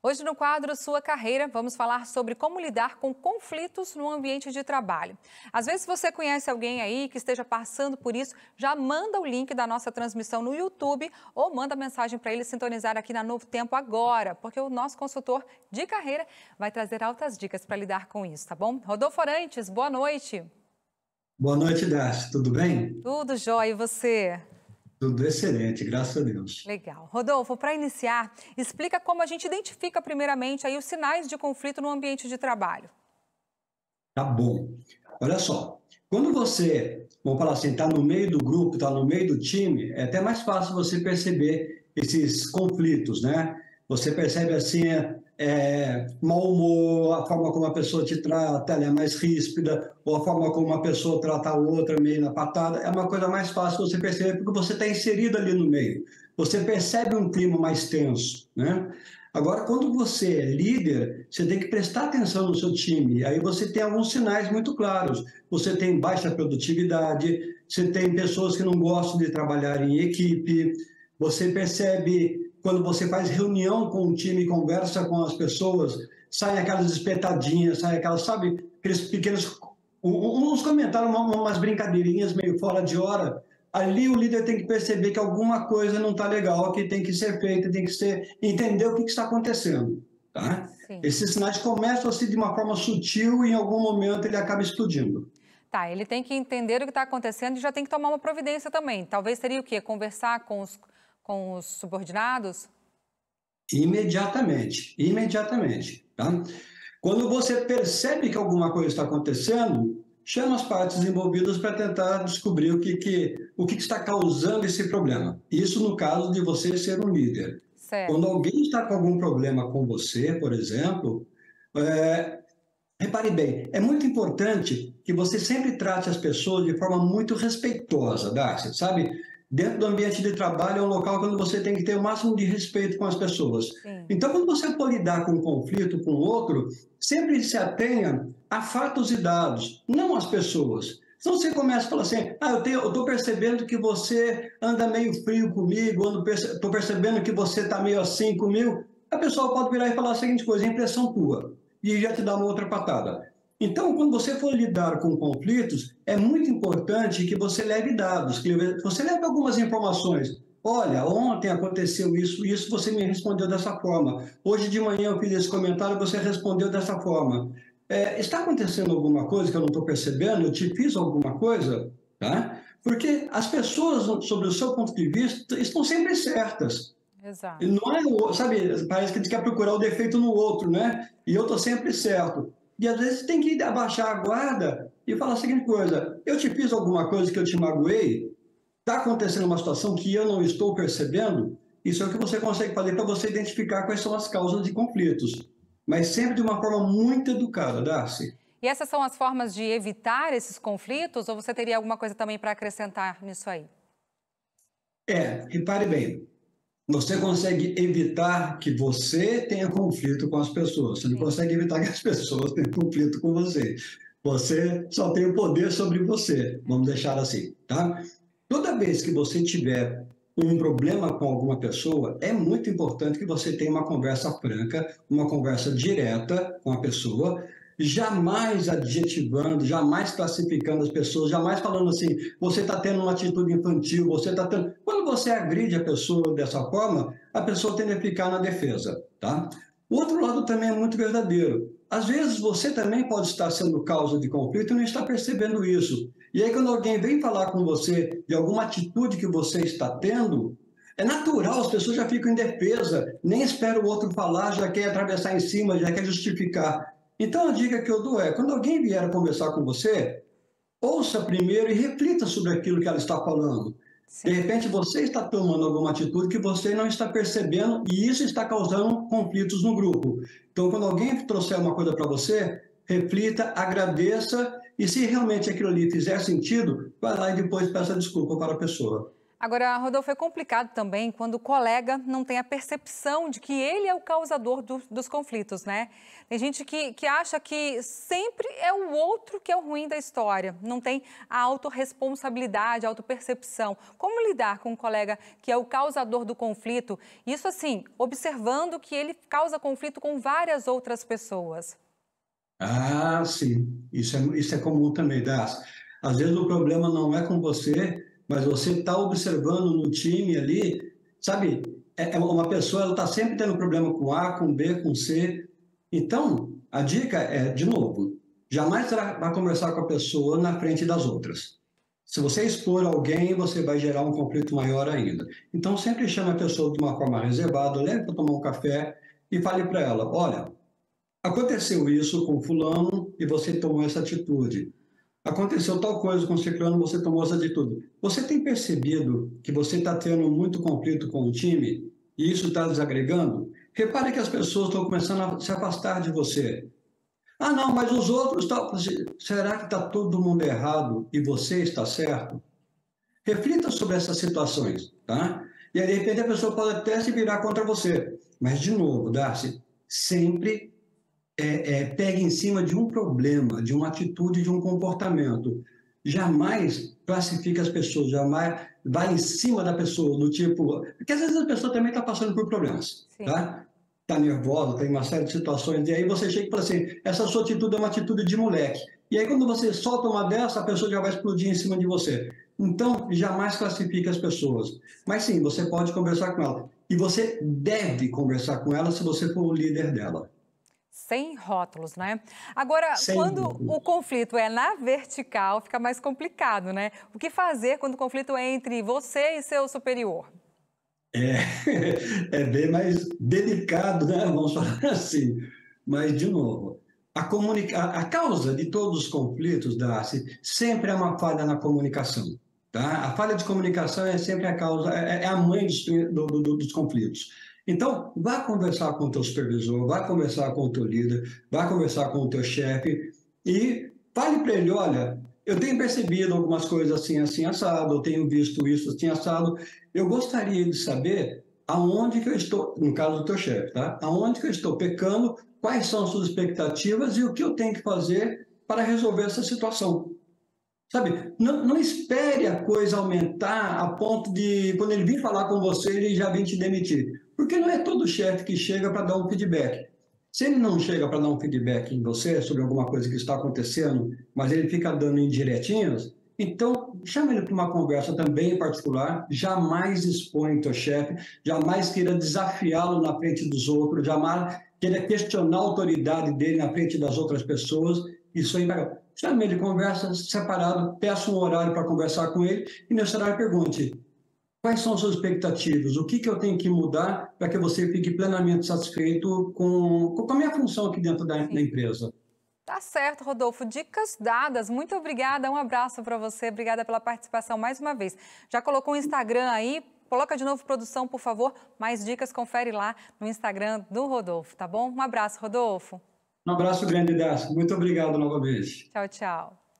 Hoje no quadro Sua Carreira, vamos falar sobre como lidar com conflitos no ambiente de trabalho. Às vezes você conhece alguém aí que esteja passando por isso, já manda o link da nossa transmissão no YouTube ou manda mensagem para ele sintonizar aqui na Novo Tempo agora, porque o nosso consultor de carreira vai trazer altas dicas para lidar com isso, tá bom? Rodolfo Orantes, boa noite. Boa noite, Darcy. Tudo bem? Tudo jóia, e você? Tudo excelente, graças a Deus. Legal. Rodolfo, para iniciar, explica como a gente identifica primeiramente aí os sinais de conflito no ambiente de trabalho. Tá bom. Olha só, quando você, vamos falar assim, está no meio do grupo, está no meio do time, é até mais fácil você perceber esses conflitos, né? Você percebe assim, mau humor, a forma como a pessoa te trata, ela é mais ríspida, ou a forma como uma pessoa trata a outra meio na patada, é uma coisa mais fácil você perceber, porque você está inserido ali no meio. Você percebe um clima mais tenso, né? Agora, quando você é líder, você tem que prestar atenção no seu time. Aí você tem alguns sinais muito claros. Você tem baixa produtividade, você tem pessoas que não gostam de trabalhar em equipe, você percebe quando você faz reunião com o time, conversa com as pessoas, saem aquelas espetadinhas, saem aquelas, sabe, aqueles pequenos, uns comentários, umas brincadeirinhas meio fora de hora. Ali o líder tem que perceber que alguma coisa não está legal, que tem que ser feita, tem que ser, entender o que está acontecendo, tá? Sim. Esses sinais começam assim de uma forma sutil e em algum momento ele acaba explodindo. Tá, ele tem que entender o que está acontecendo e já tem que tomar uma providência também. Talvez seria o quê? Conversar com os subordinados? Imediatamente, tá? Quando você percebe que alguma coisa está acontecendo, chama as partes envolvidas para tentar descobrir o que está causando esse problema. Isso no caso de você ser um líder. Certo. Quando alguém está com algum problema com você, por exemplo, repare bem, é muito importante que você sempre trate as pessoas de forma muito respeitosa, Darcy, sabe? Dentro do ambiente de trabalho é um local onde você tem que ter o máximo de respeito com as pessoas. Sim. Então, quando você for lidar com um conflito com o outro, sempre se atenha a fatos e dados, não às pessoas. Senão você começa a falar assim, eu estou percebendo que você anda meio frio comigo, estou percebendo que você está meio assim comigo. A pessoa pode virar e falar a seguinte coisa, é impressão tua, e já te dá uma outra patada. Então, quando você for lidar com conflitos, é muito importante que você leve dados, que você leve algumas informações. Olha, ontem aconteceu isso, você me respondeu dessa forma. Hoje de manhã eu fiz esse comentário, você respondeu dessa forma. Está acontecendo alguma coisa que eu não estou percebendo? Eu te fiz alguma coisa? Tá? Porque as pessoas, sobre o seu ponto de vista, estão sempre certas. Exato. Não é, sabe, parece que a gente quer procurar o defeito no outro, né? E eu estou sempre certo. E às vezes tem que abaixar a guarda e falar a seguinte coisa, eu te fiz alguma coisa que eu te magoei? Está acontecendo uma situação que eu não estou percebendo? Isso é o que você consegue fazer para você identificar quais são as causas de conflitos. Mas sempre de uma forma muito educada, Darcy. E essas são as formas de evitar esses conflitos ou você teria alguma coisa também para acrescentar nisso aí? Repare bem, você consegue evitar que você tenha conflito com as pessoas. Você não consegue evitar que as pessoas tenham conflito com você. Você só tem o poder sobre você, vamos deixar assim, tá? Toda vez que você tiver um problema com alguma pessoa, é muito importante que você tenha uma conversa franca, uma conversa direta com a pessoa, jamais adjetivando, jamais classificando as pessoas, jamais falando assim, você está tendo uma atitude infantil, você está tendo... Quando você agride a pessoa dessa forma, a pessoa tende a ficar na defesa, tá? O outro lado também é muito verdadeiro. Às vezes você também pode estar sendo causa de conflito e não está percebendo isso. E aí quando alguém vem falar com você de alguma atitude que você está tendo, é natural, as pessoas já ficam em defesa, nem espera o outro falar, já quer atravessar em cima, já quer justificar. Então a dica que eu dou é, quando alguém vier conversar com você, ouça primeiro e reflita sobre aquilo que ela está falando. Sim. De repente você está tomando alguma atitude que você não está percebendo e isso está causando conflitos no grupo. Então quando alguém trouxer uma coisa para você, reflita, agradeça e se realmente aquilo ali fizer sentido, vai lá e depois peça desculpa para a pessoa. Agora, Rodolfo, é complicado também quando o colega não tem a percepção de que ele é o causador dos conflitos, né? Tem gente que acha que sempre é o outro que é o ruim da história, não tem a autorresponsabilidade, a autopercepção. Como lidar com um colega que é o causador do conflito? Isso assim, observando que ele causa conflito com várias outras pessoas. Ah, sim, isso é comum também, Das. Às vezes o problema não é com você, mas você está observando no time ali, sabe? É uma pessoa, ela está sempre tendo problema com A, com B, com C. Então, a dica é, de novo, jamais você vai conversar com a pessoa na frente das outras. Se você expor alguém, você vai gerar um conflito maior ainda. Então, sempre chame a pessoa de uma forma reservada, leve para tomar um café e fale para ela, olha, aconteceu isso com fulano e você tomou essa atitude. Aconteceu tal coisa com ciclano, você tomou essa atitude. Você tem percebido que você está tendo muito conflito com o time e isso está desagregando? Repare que as pessoas estão começando a se afastar de você. Ah, não, mas os outros... Será que está todo mundo errado e você está certo? Reflita sobre essas situações, tá? E aí, de repente, a pessoa pode até se virar contra você. Mas, de novo, Darcy, sempre pega em cima de um problema, de uma atitude, de um comportamento. Jamais classifica as pessoas, jamais vai em cima da pessoa, do tipo... Porque às vezes a pessoa também está passando por problemas, Sim. tá? Está nervosa, tem uma série de situações, e aí você chega e fala assim, essa sua atitude é uma atitude de moleque. E aí quando você solta uma dessa, a pessoa já vai explodir em cima de você. Então, jamais classifique as pessoas. Mas sim, você pode conversar com ela. E você deve conversar com ela se você for o líder dela. Sem rótulos, né? Agora, Sem quando o conflito é na vertical, fica mais complicado, né? O que fazer quando o conflito é entre você e seu superior? É, é bem mais delicado, né? Vamos falar assim. Mas, de novo, a causa de todos os conflitos, Darcy, sempre é uma falha na comunicação. Tá? A falha de comunicação é sempre a causa, é a mãe dos conflitos. Então, vá conversar com o teu supervisor, vá conversar com o teu líder, vá conversar com o teu chefe e fale para ele, olha, eu tenho percebido algumas coisas assim, assim, assado, eu tenho visto isso assim, assado. Eu gostaria de saber aonde que eu estou, no caso do teu chefe, tá? Aonde que eu estou pecando, quais são as suas expectativas e o que eu tenho que fazer para resolver essa situação. Sabe, não espere a coisa aumentar a ponto de, quando ele vir falar com você, ele já vem te demitir. Porque não é todo chefe que chega para dar um feedback. Se ele não chega para dar um feedback em você sobre alguma coisa que está acontecendo, mas ele fica dando indiretinhas, então chama ele para uma conversa também em particular, jamais expõe o teu chefe, jamais queira desafiá-lo na frente dos outros, jamais queira questionar a autoridade dele na frente das outras pessoas. Isso aí vai... Chame ele, conversa separado, peça um horário para conversar com ele e nesse horário pergunte: quais são as suas expectativas? O que eu tenho que mudar para que você fique plenamente satisfeito com a minha função aqui dentro da empresa? Tá certo, Rodolfo. Dicas dadas. Muito obrigada. Um abraço para você. Obrigada pela participação mais uma vez. Já colocou o Instagram aí? Coloca de novo, produção, por favor. Mais dicas, confere lá no Instagram do Rodolfo, tá bom? Um abraço, Rodolfo. Um abraço grande, Dácio. Muito obrigado novamente. Tchau, tchau.